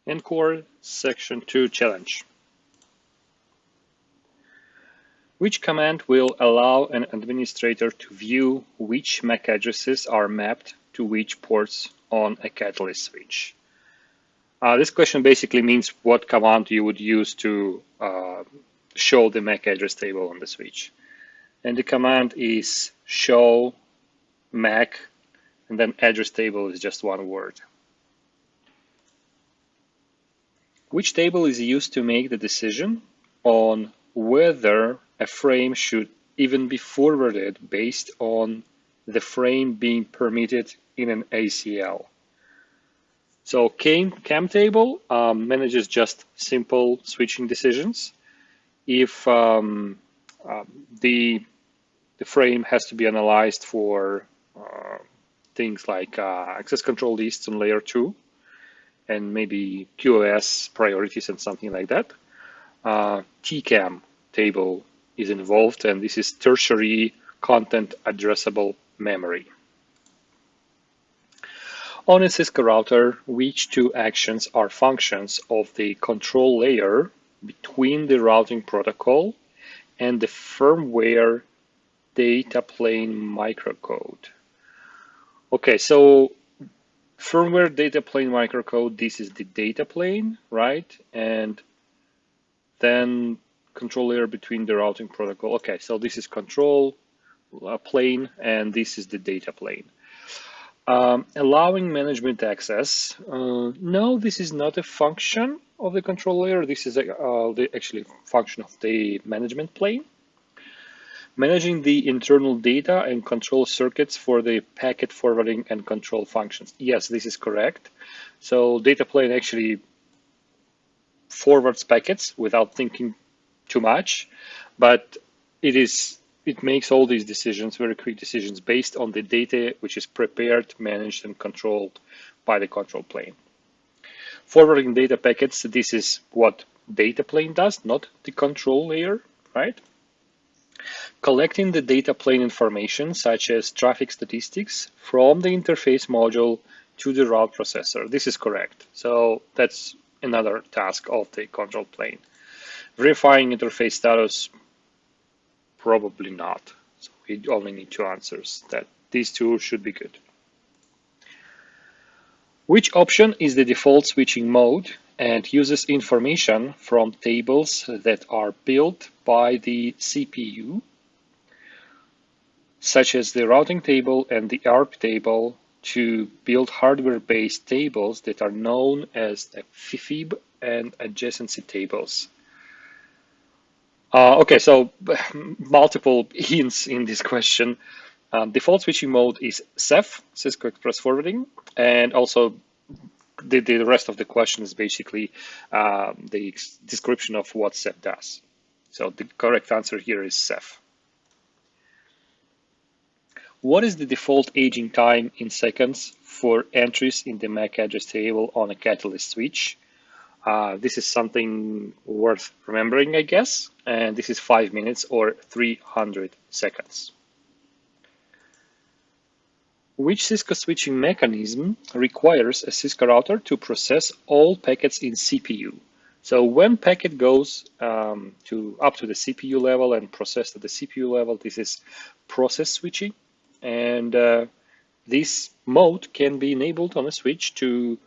ENCOR Section 2 challenge. Which command will allow an administrator to view which MAC addresses are mapped to which ports on a catalyst switch? This question basically means what command you would use to show the MAC address table on the switch. And the command is show MAC, and then address table is just one word. Which table is used to make the decision on whether a frame should even be forwarded based on the frame being permitted in an ACL? So CAM table manages just simple switching decisions. If the frame has to be analyzed for things like access control lists on layer 2, and maybe QoS priorities and something like that. TCAM table is involved, and this is tertiary content addressable memory. On a Cisco router, which two actions are functions of the control layer between the routing protocol and the firmware data plane microcode? Okay, so firmware data plane microcode, this is the data plane, right? And then control layer between the routing protocol. Okay, so this is control plane, and this is the data plane. Allowing management access. No, this is not a function of the control layer. This is actually a function of the management plane. Managing the internal data and control circuits for the packet forwarding and control functions. Yes, this is correct. So data plane actually forwards packets without thinking too much, but it makes all these decisions, very quick decisions, based on the data which is prepared, managed, and controlled by the control plane. Forwarding data packets, this is what data plane does, not the control layer, right? Collecting the data plane information, such as traffic statistics, from the interface module to the route processor. This is correct. So that's another task of the control plane. Verifying interface status, probably not. So we only need two answers. That these two should be good. Which option is the default switching mode and uses information from tables that are built by the CPU, such as the routing table and the ARP table, to build hardware-based tables that are known as FIFIB and adjacency tables? Okay, so multiple hints in this question. Default switching mode is CEF, Cisco Express Forwarding, and also the rest of the question is basically the description of what CEF does. So the correct answer here is CEF. What is the default aging time in seconds for entries in the MAC address table on a catalyst switch? This is something worth remembering, I guess, and this is 5 minutes or 300 seconds. Which Cisco switching mechanism requires a Cisco router to process all packets in CPU? So when packet goes up to the CPU level and processed at the CPU level, this is process switching, and this mode can be enabled on a switch to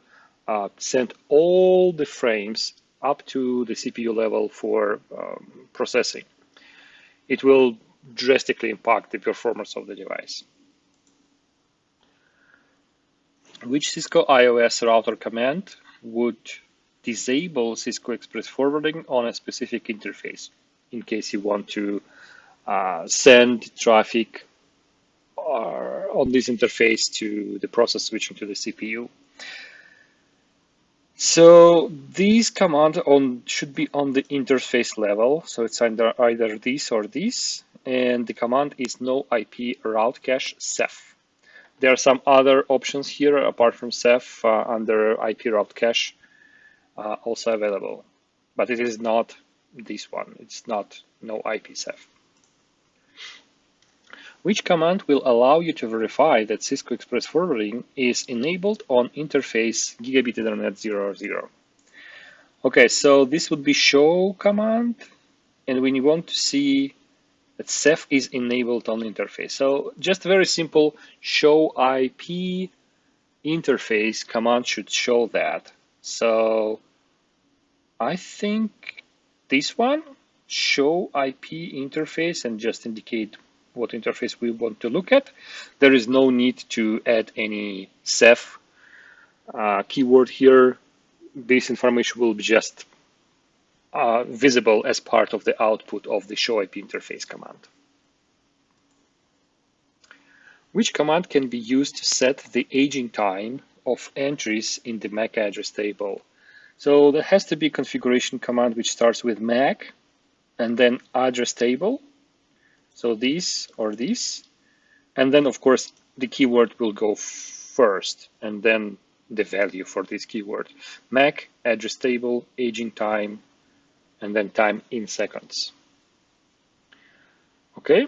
send all the frames up to the CPU level for processing. It will drastically impact the performance of the device. Which Cisco iOS router command would disable Cisco Express Forwarding on a specific interface in case you want to send traffic on this interface to the process switching to the CPU? So these commands should be on the interface level. So it's either this or this, and the command is no IP route cache CEF. There are some other options here apart from CEF under IP route cache also available, but it is not this one. It's not no IP CEF. Which command will allow you to verify that Cisco Express Forwarding is enabled on interface Gigabit Ethernet 0.0? Okay, so this would be show command, and when you want to see that Ceph is enabled on interface. So just very simple show IP interface command should show that. So I think this one, show IP interface, and just indicate what interface we want to look at. There is no need to add any Ceph keyword here. This information will be just visible as part of the output of the show IP interface command. Which command can be used to set the aging time of entries in the MAC address table? So there has to be a configuration command which starts with MAC and then address table. So this or this. And then, of course, the keyword will go first and then the value for this keyword. MAC, address table, aging time, and then time in seconds. Okay,